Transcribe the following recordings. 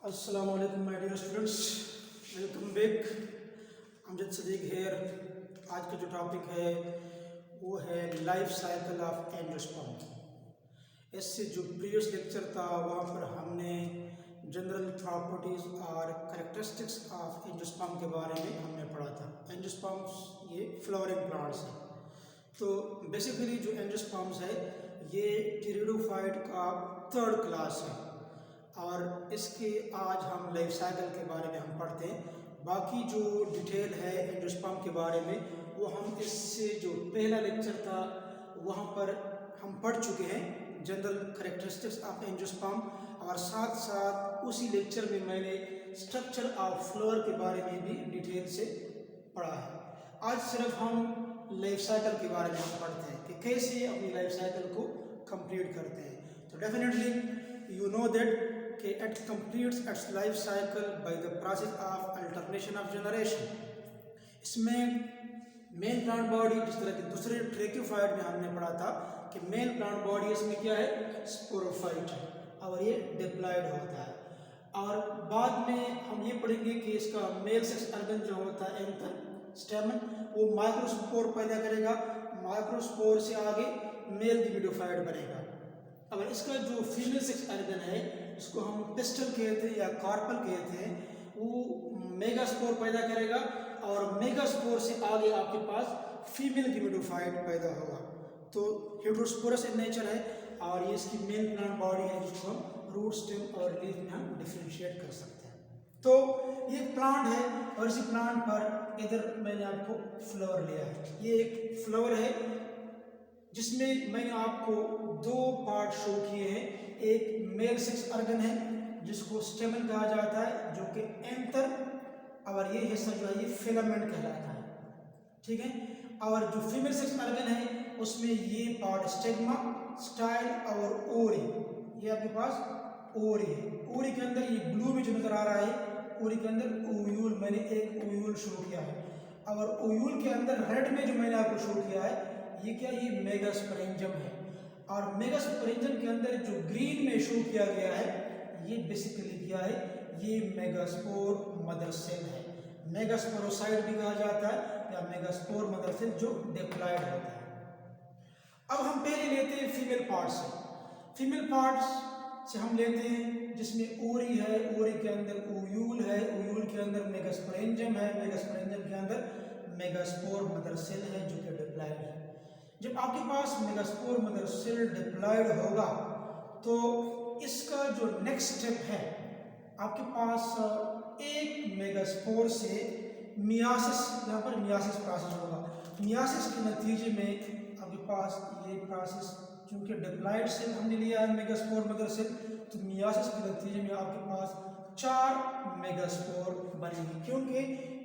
Assalamu alaikum my dear students, welcome back. Amjad Sadiq here. आज का जो टॉपिक है वो है लाइफ साइकिल ऑफ एंजियोस्पर्म. इससे जो प्रीवियस लेक्चर था वहाँ पर हमने जनरल प्रॉपर्टीज़ और करेक्टरिस्टिक्स ऑफ एंजियोस्पर्म के बारे में हमने पढ़ा था. एंजियोस्पर्म्स ये फ्लावरिंग प्लांट्स हैं. तो बेसिकली जो एंजियोस्पर्म्स है ये टेरिडोफाइट का थर्ड क्लास है और इसके आज हम लाइफ साइकिल के बारे में हम पढ़ते हैं. बाकी जो डिटेल है एंजियोस्पर्म के बारे में वो हम इससे जो पहला लेक्चर था वहाँ पर हम पढ़ चुके हैं, जनरल करेक्टरिस्टिक्स ऑफ एंजियोस्पर्म, और साथ साथ उसी लेक्चर में मैंने स्ट्रक्चर ऑफ फ्लावर के बारे में भी डिटेल से पढ़ा है. आज सिर्फ हम लाइफ साइकिल के बारे में हम पढ़ते हैं कि कैसे अपनी लाइफ साइकिल को कंप्लीट करते हैं. तो डेफिनेटली यू नो दैट कि it completes its life cycle by the process of alternation of generation. इसमें मेल प्लांट बॉडी, जिस तरह के दूसरे ट्रेक्योफाइट में हमने पढ़ा था कि मेल प्लांट बॉडी इसमें क्या है, स्पोरोफाइट है और ये डिप्लॉयड होता है. और बाद में हम ये पढ़ेंगे कि इसका मेल सेक्स ऑर्गन जो होता है एंथर स्टेमन वो माइक्रोस्पोर पैदा करेगा. माइक्रोस्पोर से आगे मेल दिमिडोफाइट बनेगा. अब इसका जो फीमेल सेक्स ऑर्गन है इसको हम पिस्टल कहते हैं या कार्पल कहते हैं, वो मेगास्पोर पैदा करेगा और मेगास्पोर से आगे आपके पास फीमेल गिमिडोफाइट पैदा होगा. तो हेटेरोस्पोरस इन नेचर है और ये इसकी मेन प्लांट बॉडी है जिसको हम रूट, स्टेम और लीफ में हम डिफ्रेंशिएट कर सकते हैं. तो ये प्लांट है और इसी प्लांट पर इधर मैंने आपको फ्लावर लिया है. ये एक फ्लावर है जिसमें मैंने आपको दो पार्ट शो किए हैं. एक मेल सेक्स ऑर्गन है जिसको स्टेमन कहा जाता है जो कि एंथर, और ये हिस्सा जो है ये फिलामेंट कहलाता है. ठीक है. और जो फीमेल सेक्स ऑर्गन है उसमें ये पार्ट स्टिग्मा, स्टाइल और ओरी, ये आपके पास ओरी है. ओरी के अंदर ये ब्लू में जो नजर आ रहा है, ओरी के अंदर ओयूल, मैंने एक ओयूल शो किया है. और ओयूल के अंदर रेड में जो मैंने आपको शो किया है ये क्या, ये मेगास्पोरेंजियम है. और मेगास्पोरेंजियम के अंदर जो ग्रीन में शो किया गया है ये बेसिकली क्या है, ये मेगास्पोर मदर सेल है. मेगास्पोरोसाइट भी कहा जाता है या मेगास्पोर मदर सेल जो डिप्लॉयड होता है. अब हम पहले लेते हैं फीमेल पार्ट से. फीमेल पार्ट्स से हम लेते हैं जिसमें ओरी है, ओरी के अंदर ओयूल है, ओयूल के अंदर मेगास्पोरेंजियम है, मेगास्पोरेंजियम के अंदर मेगास्पोर मदर सेल है जो कि डिप्लॉयड है. जब आपके पास मेगास्पोर मदर सेल डिप्लॉयड होगा तो इसका जो नेक्स्ट स्टेप है, आपके पास एक मेगास्पोर से मियासिस, यहाँ पर मियासिस प्रोसेस होगा. मियासिस के नतीजे में आपके पास ये प्रोसेस, चूंकि डिप्लॉयड सेल हमने लिया है मेगास्पोर मदर सेल, तो मियासिस के नतीजे में आपके पास 4 मेगास्पोर बनेंगे. क्योंकि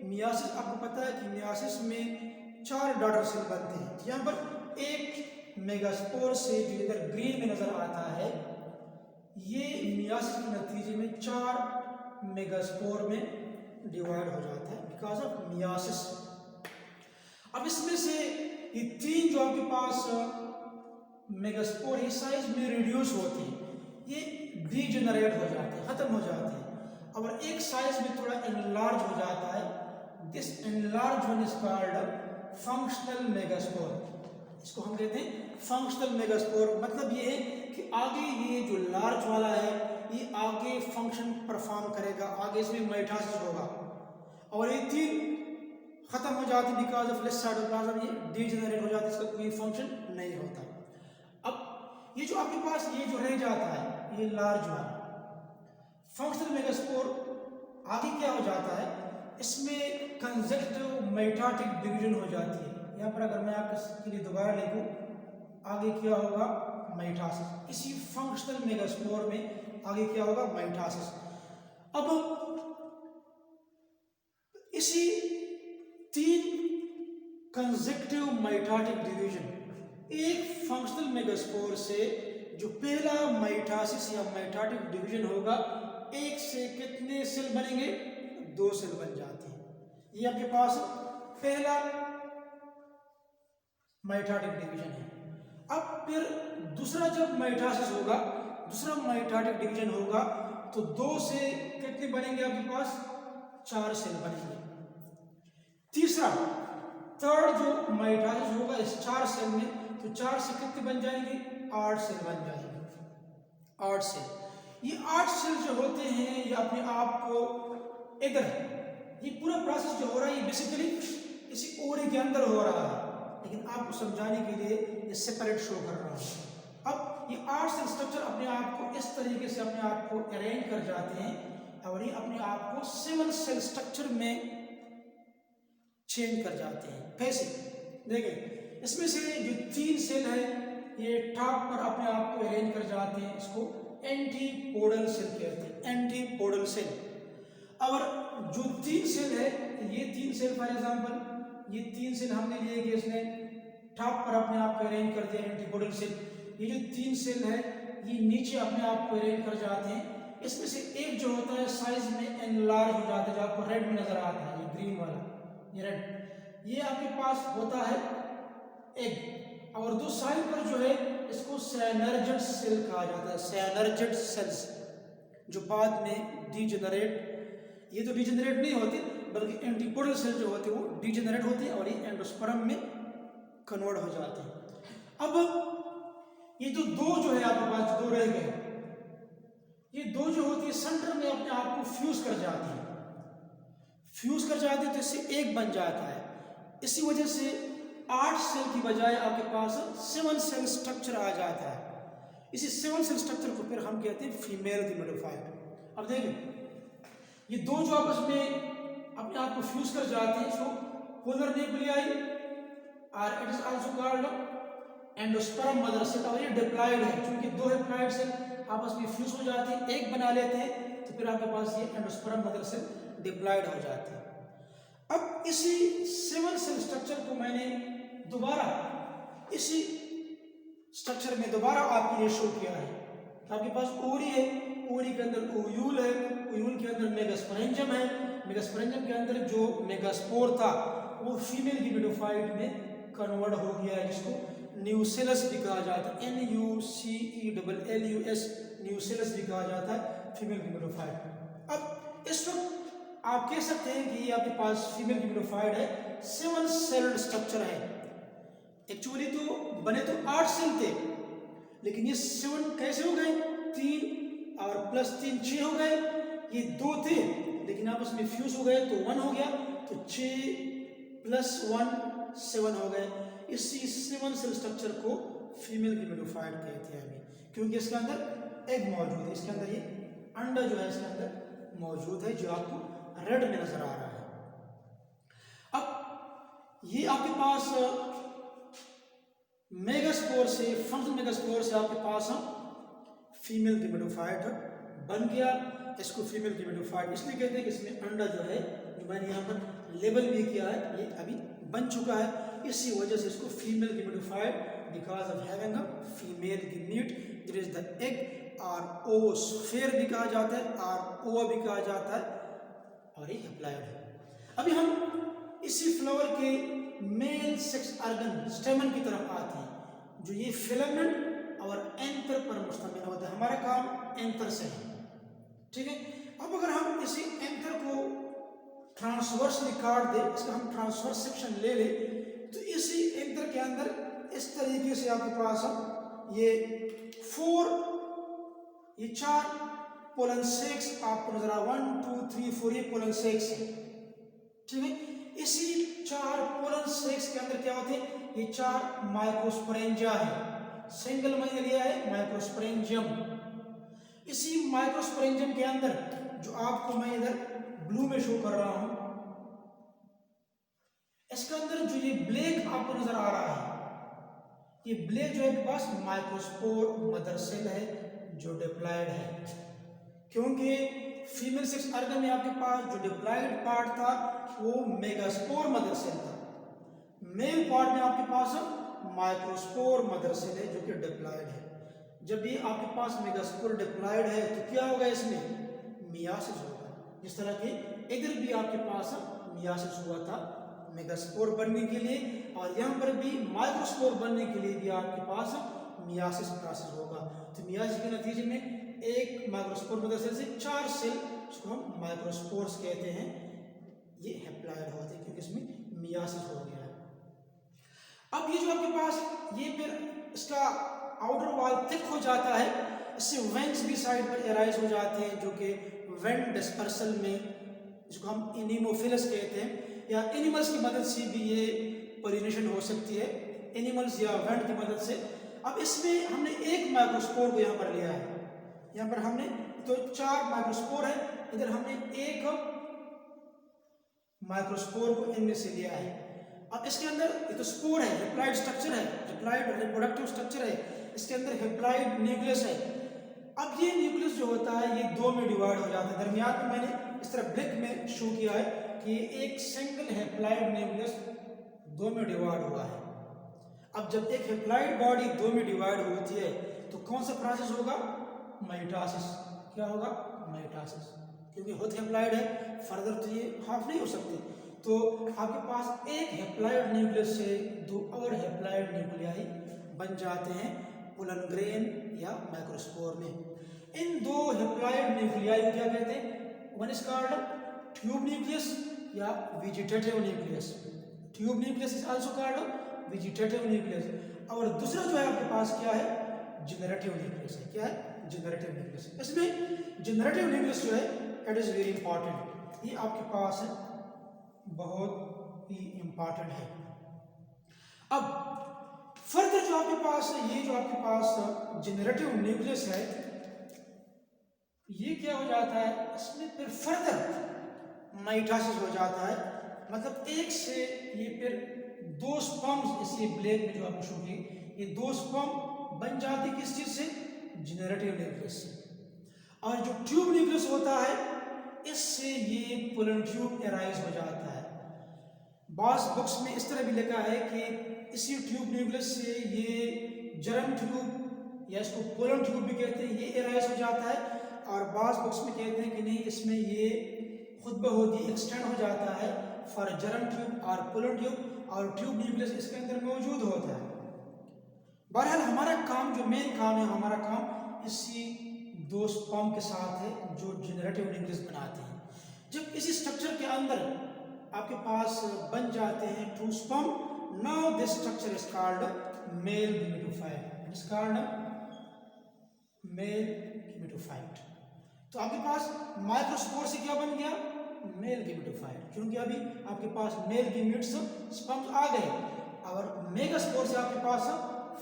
मियासिस, आपको पता है कि मियासिस में 4 डॉटर सेल बनते हैं. यहाँ पर एक मेगास्पोर से जो इधर ग्रीन में नजर आता है ये मियासिस के नतीजे में 4 मेगास्पोर में डिवाइड हो जाता है बिकॉज ऑफ मियासिस. अब इसमें से ये 3 जो आपके पास मेगास्पोर इस साइज में रिड्यूस होती है, ये डीजेनरेट हो जाते हैं, खत्म हो जाते हैं, और एक साइज में थोड़ा एनलार्ज हो जाता है. This enlarge one is called functional megaspore. इसको हम कहते हैं फंक्शनल मेगास्पोर. मतलब ये है कि आगे ये जो लार्ज वाला है ये आगे फंक्शन परफॉर्म करेगा, आगे इसमें माइटोसिस होगा, और ये 3 खत्म हो जाती बिकॉज ऑफ लेस साइटोप्लाज्म, ये डीजेनरेट हो जाता है, इसका कोई फंक्शन नहीं होता. अब ये जो आपके पास ये जो रह जाता है ये लार्ज वाला फंक्शनल मेगास्पोर, आगे क्या हो जाता है, इसमें कंजक्टिव माइटोटिक डिवीजन हो जाती है. यहाँ पर अगर मैं आपके लिए दोबारा लिखूं, आगे क्या होगा, माइटोसिस. इसी फंक्शनल मेगास्पोर में आगे क्या होगा, माइटोसिस. अब इसी 3 कंजक्टिव माइटोटिक डिवीजन, एक फंक्शनल मेगास्पोर से जो पहला माइटोसिस या माइटोटिक डिवीजन होगा, एक से कितने सेल बनेंगे, 2 सेल बन जाते हैं. ये आपके पास पहला माइटोटिक डिवीजन है. अब फिर दूसरा जब माइटोसिस होगा, दूसरा माइटोटिक डिवीजन होगा, तो 2 से कितने बनेंगे आपके पास? 4 सेल बनेंगे। तीसरा थर्ड जो माइटोसिस होगा इस 4 सेल में, तो 4 से कितने बन जाएंगे? 8 सेल बन जाएंगे। 8 सेल। ये 8 सेल जो होते हैं ये अपने आप को इधर, ये पूरा प्रोसेस जो हो रहा है ये बेसिकली इसी ओवरी के अंदर हो रहा है, लेकिन आपको समझाने के लिए ये सेपरेट शो कर रहा हूँ। अब ये 8 सेल स्ट्रक्चर अपने आप को इस तरीके से अपने आप को अरेंज कर जाते हैं और ये अपने आप को 7 सेल स्ट्रक्चर में चेंज कर जाते हैं। कैसे? देखें, इसमें से जो 3 सेल है ये टॉप पर अपने आप को अरेंज कर जाते हैं, इसको एंटीपोडल सेल कहते हैं, एंटीपोडल सेल। और जो 3 सेल है, ये 3 सेल फॉर एग्जांपल, ये 3 सेल हमने लिए कि इसने टॉप पर अपने आप को अरेंज कर दिया एंटीपोडल सेल। ये जो 3 सेल है ये नीचे अपने आप को अरेंज कर जाते हैं। इसमें से एक जो होता है साइज में एनलार्ज हो जाता है, जो आपको रेड में नजर आता है, ये ग्रीन वाला, ये रेड, ये आपके पास होता है एग। और दो साइड पर जो है इसको साइनर्जेट सेल कहा जाता है, साइनर्जेट सेल्स, जो बाद में डीजेनरेट, ये तो डीजेनरेट नहीं होते बल्कि एंटीपोडल सेल जो होते हैं वो डीजेनरेट होते हैं और ये एंडोस्पर्म में कन्वर्ट हो जाते हैं। अब ये जो 2 जो है आपके पास 2 रह गए, ये 2 जो होती है सेंटर में अपने आप को फ्यूज कर जाती है, फ्यूज कर जाती है तो इससे एक बन जाता है। इसी वजह से 8 सेल की बजाय आपके पास 7 सेल स्ट्रक्चर आ जाता है। इसी 7 सेल स्ट्रक्चर को फिर हम कहते हैं फीमेल गेमेटोफाइट। अब देखिए, ये 2 जो आपस में अपने आप को फ्यूज कर जाते हैं, सो पोलर न्यूक्लियाई और it is also called endosperm mother cell. और ये डिप्लॉयड है, क्योंकि 2 डिप्लॉयड सेल आपस में फ्यूज हो जाते हैं, एक बना लेते हैं, तो फिर आपके पास ये एंडोस्पर्म मदर सेल डिप्लॉयड हो जाते हैं। अब इसी 7 सेल स्ट्रक्चर को मैंने दोबारा इसी स्ट्रक्चर में दोबारा आपके लिए शो किया है। आपके पास ओरी है, ओरी के अंदर ओयूल है, ओयूल के अंदर मेगास्पोरेंजियम है, मेगास्पोरेंजियम के अंदर जो मेगास्पोर था वो फीमेल गेमेटोफाइट में कन्वर्ट हो गया है, जिसको न्यूसेलस भी कहा जाता है, NUCELLUS, न्यूसेलस भी कहा जाता है फीमेल गेमेटोफाइट। अब इस वक्त आप कह सकते हैं कि ये आपके पास फीमेल गेमेटोफाइट है, 7 सेल स्ट्रक्चर है। एक्चुअली तो बने तो 8 सेल थे, लेकिन ये 7 कैसे हो गए? 3 और प्लस 3 6 हो गए। ये 2 थे लेकिन आपस में फ्यूज हो गए तो 1 हो गया, तो 6 प्लस 1 7 हो गए। इसी 7 सेल स्ट्रक्चर को फीमेल गेमेटोफाइट कहते हैं, क्योंकि इसके अंदर एग मौजूद है, इसके अंदर ये अंडा जो है इसके अंदर मौजूद है, जो आपको रेड में नजर आ रहा है। अब ये आपके पास मेगास्पोर से, फंक्शनल मेगास्पोर से आपके पास फीमेल गेमेटोफाइट बन गया। इसको फीमेल गेमेटोफाइट इसलिए कहते हैं कि इसमें अंडा जो है, जो मैंने यहाँ पर लेबल भी किया है, ये अभी बन चुका है। इसी वजह से इसको female gametophyte, because of having a female gamete, there is the egg और ओस्फेयर भी कहा जाता है और ओवा भी कहा जाता है, और ये हैप्लॉइड है। अभी हम इसी फ्लावर के मेल सेक्स ऑर्गन स्टेमन की तरफ आते हैं, जो ये फिलामेंट और एंथर पर मुश्तमिल होता है। हमारा काम एंथर से है, ठीक है। अब अगर हम इसी एंथर को ट्रांसवर्सली काट दे, इसका हम ट्रांसवर्स सेक्शन ले ले, तो इसी एंथर के अंदर इस तरीके से आपके पास ये 4 पोलन सेक्स आपको नजर आ, 1 2 3 4 ये पोलन सेक्स है, ठीक है। इसी 4 पोलन सेक्स के अंदर क्या होते हैं? ये 4 माइक्रोस्पोरेंजिया है, सिंगल मैंने लिया है माइक्रोस्पोरेंजियम। इसी माइक्रोस्पोरेंजियम के अंदर जो आपको मैं इधर ब्लू में शो कर रहा हूं, इसके अंदर जो ये ब्लैक आपको नजर आ रहा है, ये ब्लैक जो है पास माइक्रोस्पोर मदर सेल है जो डिप्लॉयड है, क्योंकि फीमेल सेक्स ऑर्गन में आपके पास जो डिप्लॉयड पार्ट था वो मेगास्पोर मदर सेल था, मेल पार्ट में आपके पास माइक्रोस्पोर मदर सेल है जो कि डिप्लॉयड है। जब ये आपके पास मेगास्पोर डिप्लॉयड है तो क्या होगा? इसमें मियासिस होगा, जिस तरह के इधर भी आपके पास मियासिस हुआ था मेगास्पोर बनने के लिए, और यहाँ पर भी माइक्रोस्पोर बनने के लिए भी आपके पास मियासिस प्रोसेस होगा। तो मियासिस के नतीजे में एक माइक्रोस्पोर में से 4 सेल, इसको हम माइक्रोस्पोर्स कहते हैं, ये हैप्लॉइड होते हैं क्योंकि इसमें मियासिस हो गया है। अब ये जो आपके पास ये फिर इसका आउटर वॉल थिक हो जाता है, इससे वेंट्स भी साइड पर एराइज हो जाते हैं जो कि वेंट डिस्पर्सल में, जिसको हम एनिमोफिलस कहते हैं, या एनिमल्स की मदद से भी ये पोलिनेशन हो सकती है, एनिमल्स या वेंट की मदद से। अब इसमें हमने एक माइक्रोस्पोर को यहाँ पर लिया है, यहाँ पर हमने तो 4 माइक्रोस्पोर है, इधर हमने एक माइक्रोस्पोर को इनमें से लिया है। अब इसके अंदर ये तो स्पोर है, हैप्लॉइड स्ट्रक्चर है, हैप्लॉइड रिप्रोडक्टिव स्ट्रक्चर है, इसके अंदर हैप्लॉइड न्यूक्लियस है। अब ये न्यूक्लियस जो होता है ये 2 में डिवाइड हो जाता है। दरमियान में मैंने इस तरह ब्लिक में शो किया है कि एक सिंगल हैप्लॉइड न्यूक्लियस 2 में डिवाइड हुआ है। अब जब एक हैप्लॉइड बॉडी 2 में डिवाइड होती है तो कौन सा प्रोसेस होगा? माइटोसिस। क्या होगा? माइटोसिस, क्योंकि खुद हैप्लॉइड है, फर्दर तो ये हाफ नहीं हो सकती। तो आपके पास एक हैप्लॉइड न्यूक्लियस से 2 और हैप्लॉइड न्यूक्लियाई बन जाते हैं पोलन ग्रेन या माइक्रोस्पोर में। इन 2 हैप्लॉइड न्यूक्लियाई को क्या कहते हैं? One is called tube nucleus या vegetative nucleus. Tube nucleus is also called vegetative nucleus. और दूसरा जो है आपके पास क्या है? जनरेटिव न्यूक्लियस है। क्या है? Generative nucleus. इसमें जनरेटिव न्यूक्लियस जो है इट इज वेरी इंपॉर्टेंट, ये आपके पास है बहुत ही इंपॉर्टेंट है। अब फर्दर जो आपके पास ये जो आपके पास जनरेटिव न्यूक्लियस है, ये क्या हो जाता है? इसमें फिर फर्दर माइटोसिस हो जाता है, मतलब एक से ये फिर 2 स्पर्म्स, इसी ब्लैक में जो आपको शो किए, ये 2 स्पर्म बन जाती है किस चीज से? जनरेटिव न्यूक्लियस से। और जो ट्यूब न्यूक्लियस होता है इससे ये पोलन ट्यूब एराइज हो जाता है। बास बुक्स में इस तरह भी लिखा है कि इसी ट्यूब न्यूक्लियस से ये जर्म ट्यूब या इसको पोलन ट्यूब भी कहते हैं, ये एराइज हो जाता है। और बास बुक्स में कहते हैं कि नहीं, इसमें ये खुद ब खुद ही एक्सटेंड हो जाता है फॉर जर्म ट्यूब और पोलन ट्यूब, और ट्यूब न्यूक्लियस इसके अंदर मौजूद होता है। बहरहाल हमारा काम, जो मेन काम है, हमारा काम इसी 2 स्पर्म के साथ है जो जनरेटिव न्यूक्लियस बनाते हैं। जब इसी स्ट्रक्चर के अंदर आपके पास बन जाते हैं 2 sperm, now this structure is called male gametophyte. It is called male gametophyte. तो आपके पास माइक्रोस्पोर से क्या बन गया? मेल गैमेटोफाइट, क्योंकि अभी आपके पास मेल गैमेट्स स्पर्म्स आ गए, और मेगास्पोर से आपके पास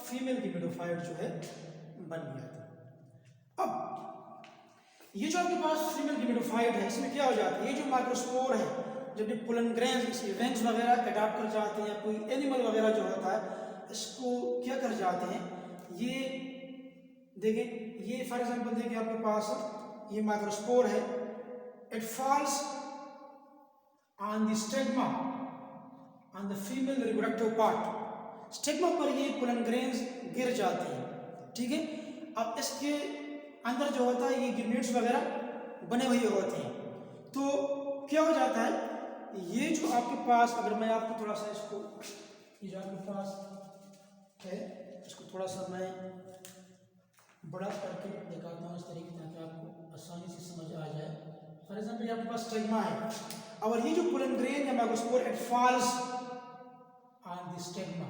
फीमेल गैमेटोफाइट जो है बन गया था। अब ये जो आपके पास फीमेल गैमेटोफाइट है, इसमें क्या हो जाता है? ये जो माइक्रोस्पोर है, जब ये पोलन ग्रेन्स वेंट्स वगैरह अडॉप्ट कर जाते हैं, या कोई एनिमल वगैरह जो होता है इसको क्या कर जाते हैं, ये देखें, ये फॉर एग्जांपल देखिए आपके पास ये माइक्रोस्पोर है, it falls on the stigma on the female reproductive part. Stigma पर ये पोलन ग्रेन्स गिर जाते हैं, ठीक है। अब इसके अंदर जो होता है ये गैमेट्स वगैरह बने हुए होते हैं, तो क्या हो जाता है, ये जो आपके पास, अगर मैं आपको थोड़ा सा इसको, ये जो आपके पास है इसको थोड़ा सा मैं बड़ा करके दिखाता हूँ इस तरीके, ताकि आपको आसानी से समझ आ जाए। फॉर एग्जाम्पल ये आपके पास स्टिग्मा है, और ये जो पोलन ग्रेन या microspore it falls on the stigma,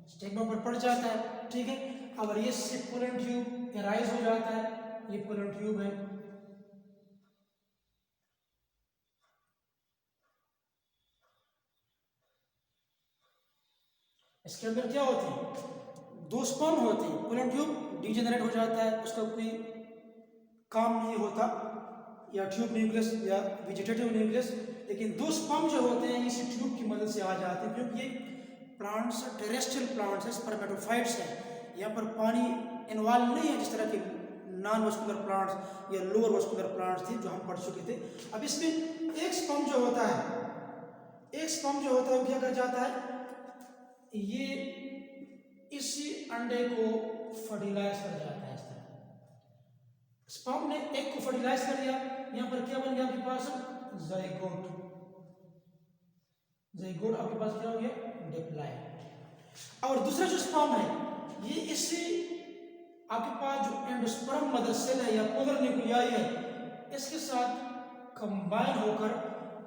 stigma पर पड़ जाता है, ठीक है। और ये पोलन ट्यूब एराइज हो जाता है, ये पोलन ट्यूब है, इसके अंदर क्या होते हैं? 2 स्पर्म होते हैं। पोलन ट्यूब डीजेनरेट हो जाता है, उसका कोई काम नहीं होता, या ट्यूब न्यूक्लियस या वेजिटेटिव न्यूक्लियस, लेकिन 2 स्पर्म जो होते हैं इसी ट्यूब की मदद से आ जाते हैं, क्योंकि ये प्लांट्स टेरेस्ट्रियल प्लांट्स है, स्पर्मेटोफाइट्स हैं, यहाँ पर पानी इन्वॉल्व नहीं है जिस तरह के नॉन वस्कुलर प्लांट्स या लोअर वस्कुलर प्लांट्स थे जो हम पढ़ चुके थे। अब इसमें एक स्पर्म जो होता है, एक स्पर्म जो होता है वो क्या कर जाता है, ये इसी अंडे को फर्टिलाइज कर जाता है। इस तरह स्पर्म ने एक को फर्टिलाइज कर दिया, यहाँ पर क्या बन गया आपके पास? ज़ाइगोट। ज़ाइगोट आपके पास क्या हो गया? डिप्लॉयड। और दूसरा जो स्पर्म है ये इसी आपके पास जो एंडोस्पर्म मदर सेल है या पोलर न्यूक्लियाई है, इसके साथ कंबाइन होकर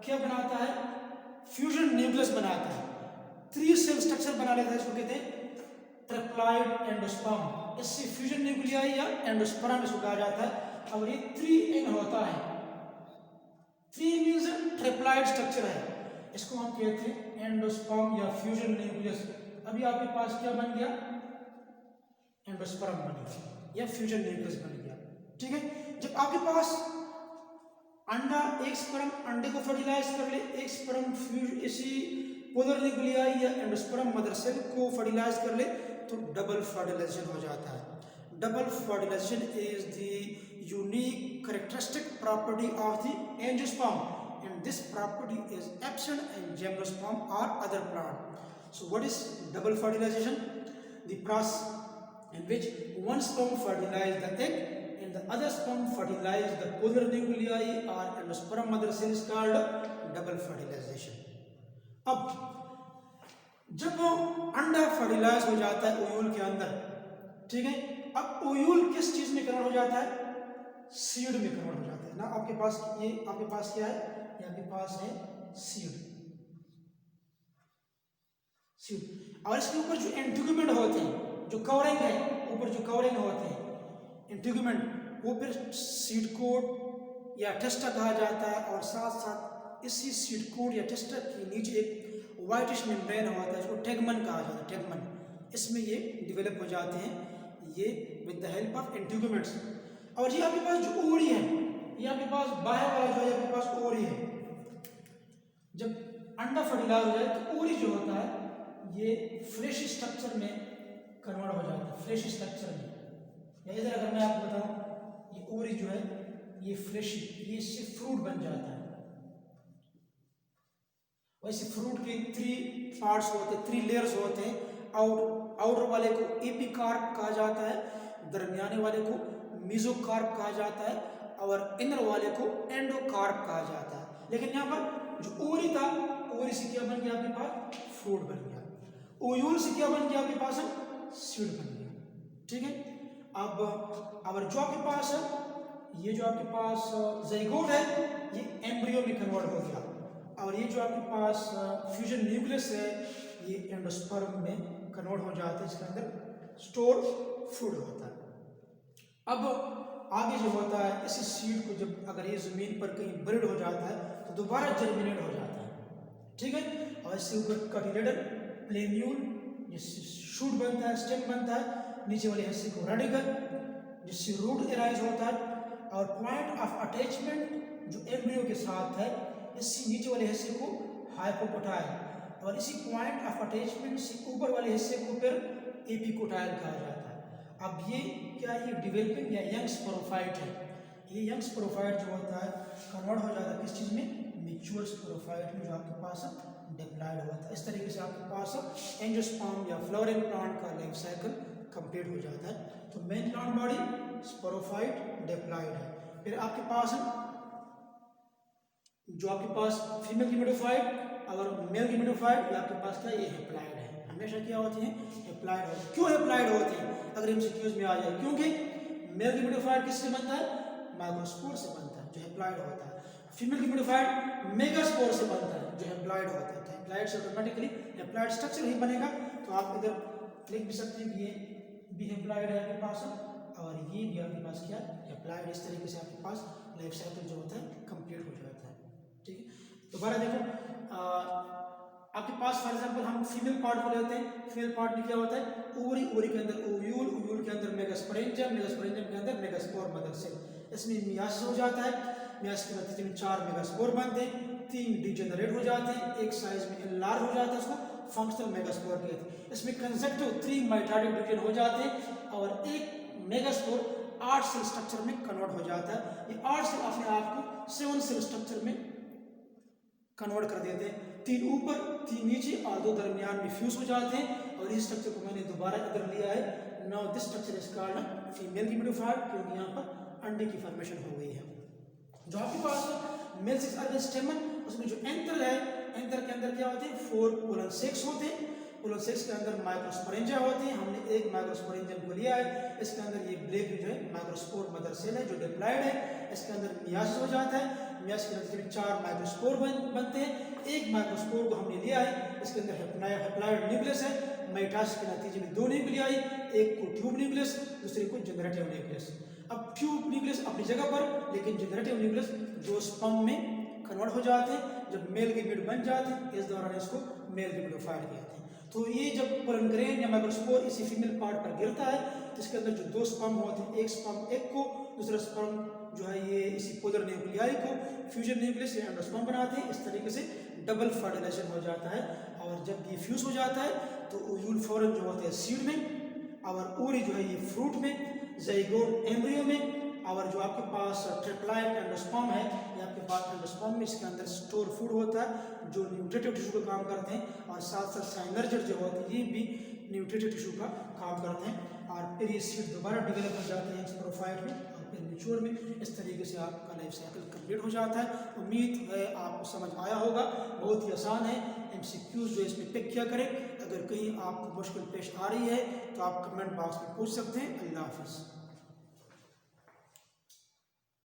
क्या बनाता है, फ्यूजन न्यूक्लियस बनाता है, 3 सेल स्ट्रक्चर बना लेता है, इसको कहते हैं ट्रिप्लॉइड एंडोस्पर्म। इससे फ्यूजन न्यूक्लियाई या एंडोस्पर्म इसको कहा जाता है। और ये 3N होता है, 3 मींस ट्रिप्लॉइड स्ट्रक्चर है, इसको हम कहते हैं एंडोस्पर्म या फ्यूजन न्यूक्लियस। अभी आपके पास क्या बन गया, एंडोस्पर्म बन गया या फ्यूजन न्यूक्लियस बन गया। ठीक है, जब आपके पास अंडा, एक स्पर्म अंडे को फर्टिलाइज कर ले, एक स्पर्म फ्यूज इसी पोलर न्यूक्लियाई या एंडोस्पर्म मदर सेल को फर्टिलाइज कर ले, तो डबल फर्टिलाइजेशन हो जाता है। Double fertilization is the unique characteristic property of the angiosperm and this property is absent in gymnosperm or other plant. So what is double fertilization? The process in which one sperm fertilizes the egg and the other sperm fertilizes the polar nuclei or endosperm mother cell is called double fertilization. अब जब वो अंडा fertilise हो जाता है ओयूल के अंदर, ठीक है, अब ओयूल किस चीज में कन्वर्ट हो जाता है, सीड में कन्वर्ट हो जाता है ना। आपके पास ये आपके पास क्या है, ये आपके पास है सीड, सीड। और इसके ऊपर जो इंटीग्यूमेंट होते हैं, जो कवरिंग है, ऊपर जो कवरिंग होते हैं इंटीग्यूमेंट, वो फिर सीड कोट या टेस्टा कहा जाता है। और साथ साथ इसी सीड कोट या टेस्टा के नीचे एक व्हाइटिश मेम्ब्रेन होता है, इसको टेगमन कहा जाता है, टेगमन। इसमें ये डेवलप हो जाते हैं, ये with the help of integuments. और ये आपके पास जो ओवरी है, ये आपके पास बाहर वाला जो है आपके पास ओवरी है, जब अंडा फर्टिलाइज हो जाए तो ओवरी जो होता है ये फ्रेश स्ट्रक्चर में कन्वर्ट हो जाता है, फ्रेश स्ट्रक्चर में। या इधर अगर मैं आपको बताऊं, ये ओवरी जो है ये फ्रेश, ये इससे फ्रूट बन जाता है। वैसे फ्रूट के 3 पार्ट्स होते हैं, 3 लेयर्स होते हैं। आउटर वाले को एपिकार्प कहा जाता है, दरमियाने वाले को मेसोकार्प कहा जाता है, और इनर वाले को एंडोकार्प कहा जाता है। लेकिन यहाँ पर जो ओवरी था, ओवरी से क्या बन गया आपके पास, फ्रूट बन गया। ओयूल से क्या बन गया आपके पास, सीड बन गया। ठीक है, अब जो आपके पास है, ये जो आपके पास ज़ाइगोट है, ये एम्ब्रियो में कन्वर्ट हो गया। और ये जो आपके पास फ्यूजन न्यूक्लियस है, ये एंडोस्पर्म में कन्वर्ट हो जाता है, इसके अंदर स्टोर फूड होता है। अब आगे जो होता है, इसी सीड को जब अगर ये जमीन पर कहीं ब्रीड हो जाता है तो दोबारा जर्मिनेट हो जाता है। ठीक है, और इससे ऊपर कटिलेडर प्लेन्यूल जिससे शूट बनता है, स्टेम बनता है, नीचे वाले हिस्से को रेडिकल जिससे रूट एराइज होता है, और पॉइंट ऑफ अटैचमेंट जो एम्ब्रियो के साथ है, इससे नीचे वाले हिस्से को हाइपोकोटाइल, और इसी पॉइंट ऑफ अटैचमेंट से ऊपर वाले हिस्से को फिर एपिकोटाइल कहा जाता है। अब ये क्या, ये डेवलपिंग या यंग स्पोरोफाइट है। ये यंग स्पोरोफाइट जो होता है कन्वर्ट हो जाता है किस चीज़ में, मैच्योर स्पोरोफाइट में, जो आपके पास डिप्लॉयड होता है। इस तरीके से आपके पास एंजियोस्पर्म या फ्लावरिंग प्लांट का लाइफ साइकिल कंप्लीट हो जाता है। तो main plant body sporophyte, diploid है। फिर आपके पास जो आपके पास फीमेल गिमेटोफाइट और मेल गिमेटोफाइट, ये आपके पास क्या, ये हैप्लॉयड है। हमेशा क्या होती हैं, हैप्लॉयड होती है। क्यों हैप्लॉयड होती है, अगर एमसीक्यूज में आ जाए, क्योंकि मेल गिमेटोफाइट किससे बनता है, माइक्रोस्पोर से बनता है, जो हैप्लॉयड होता है। फीमेल गिमेटोफाइट मेगास्पोर से बनता है, जो हैप्लॉयड होता है। तो हैप्लॉयड से ऑटोमेटिकली हैप्लॉयड स्ट्रक्चर ही बनेगा। तो आप इधर लिख भी सकते हैं कि ये भी हैप्लॉयड है आपके पास, और ये भी आपके पास क्या, हैप्लॉयड। इस तरीके से आपके पास लाइफ साइकिल जो होता है कंप्लीट हो जाता है। ठीक है, दोबारा देखो, आपके पास फॉर एग्जांपल हम फीमेल पार्ट को लेते हैं। फीमेल पार्ट में क्या होता है, ओवरी, ओवरी के अंदर ओव्यूल, ओव्यूल के अंदर मेगास्पोरेंजियम, मेगास्पोरेंजियम के अंदर मेगास्पोर मदर सेल। इसमें मियासिस हो जाता है, मियासिस के नतीजे में 4 मेगास्पोर बनते हैं, 3 डिजेनरेट हो जाते हैं, एक साइज में एनलार्ज हो जाता है, उसको फंक्शनल मेगास्पोर कहते हैं। इसमें कंसेक्टिव 3 माइटोटिक डिवीजन हो जाते हैं, और एक मेगास्पोर 8 सेल स्ट्रक्चर में कन्वर्ट हो जाता है। ये 8 सेल अपने आप को 7 सेल स्ट्रक्चर में कन्वर्ट कर देते हैं। 3 ऊपर, 3 नीचे और 2 दरमियान में फ्यूज हो जाते हैं। और इस स्ट्रक्चर को मैंने दोबारा इधर लिया है। Now this structure is called female gametophyte, क्योंकि यहाँ पर अंडे की फॉर्मेशन हो गई है। जो आपके पास मेल 6 स्टेमन, उसमें जो एंथर है, एंथर के अंदर क्या होते हैं, 4 कोलन 6 होते हैं। कोलोसेक्स के अंदर माइक्रोस्पोरेंजिया होते हैं। हमने एक माइक्रोस्पोरेंजियम को लिया है, इसके अंदर ये ब्लैक जो है माइक्रोस्पोर मदर सेल है जो डिप्लॉयड है। इसके अंदर मियासिस हो जाता है, मियासिस के नतीजे में 4 माइक्रोस्पोर बनते हैं। एक माइक्रोस्पोर को हमने लिया है, इसके अंदर हैप्लॉयड न्यूक्लियस है। माइटोसिस के नतीजे में 2 न्यूक्लियाई, एक को ट्यूब न्यूक्लियस, दूसरे को जनरेटिव न्यूक्लियस। अब ट्यूब न्यूक्लियस अपनी जगह पर, लेकिन जनरेटिव न्यूक्लियस जो स्पर्म में कन्वर्ट हो जाते हैं, जब मेल गैमेट बन जाते हैं, इस दौरान इसको मेल गैमेटोफाइट कहते हैं। तो ये जब पोलन ग्रेन या माइक्रोस्पोर इसी फीमेल पार्ट पर गिरता है तो इसके अंदर जो 2 स्पर्म होते हैं, एक स्पर्म एक को, दूसरा स्पर्म जो है ये इसी पोलर न्यूक्लियाई को फ्यूजन न्यूक्लियस या एंडोस्पर्म बनाते हैं। इस तरीके से डबल फर्टिलाइजेशन हो जाता है। और जब ये फ्यूज हो जाता है तो ओव्यूल फोरन जो होते हैं सीड में, और ओरी जो है ये फ्रूट में, ज़ाइगोट एम्ब्रियो में, और जो आपके पास ट्रिप्लॉइड एंडोस्पर्म है, ये आपके पास एंडोस्पर्म में इसके अंदर स्टोर फूड होता है जो न्यूट्रिटिव टिश्यू का काम करते हैं, और साथ साथ साइनर्जेट जो होते हैं ये भी न्यूट्रिटिव टिश्यू का काम करते हैं। और फिर ये सीड दोबारा डेवलप हो जाते हैं स्पोरोफाइट में और फिर मैच्योर में। इस तरीके से आपका लाइफ साइकिल कंप्लीट हो जाता है। उम्मीद है आपको समझ आया होगा, बहुत ही आसान है। MCQs जो इसमें पिक किया करें। अगर कहीं आपको मुश्किल पेश आ रही है तो आप कमेंट बॉक्स में पूछ सकते हैं। अल्लाह हाफिज़।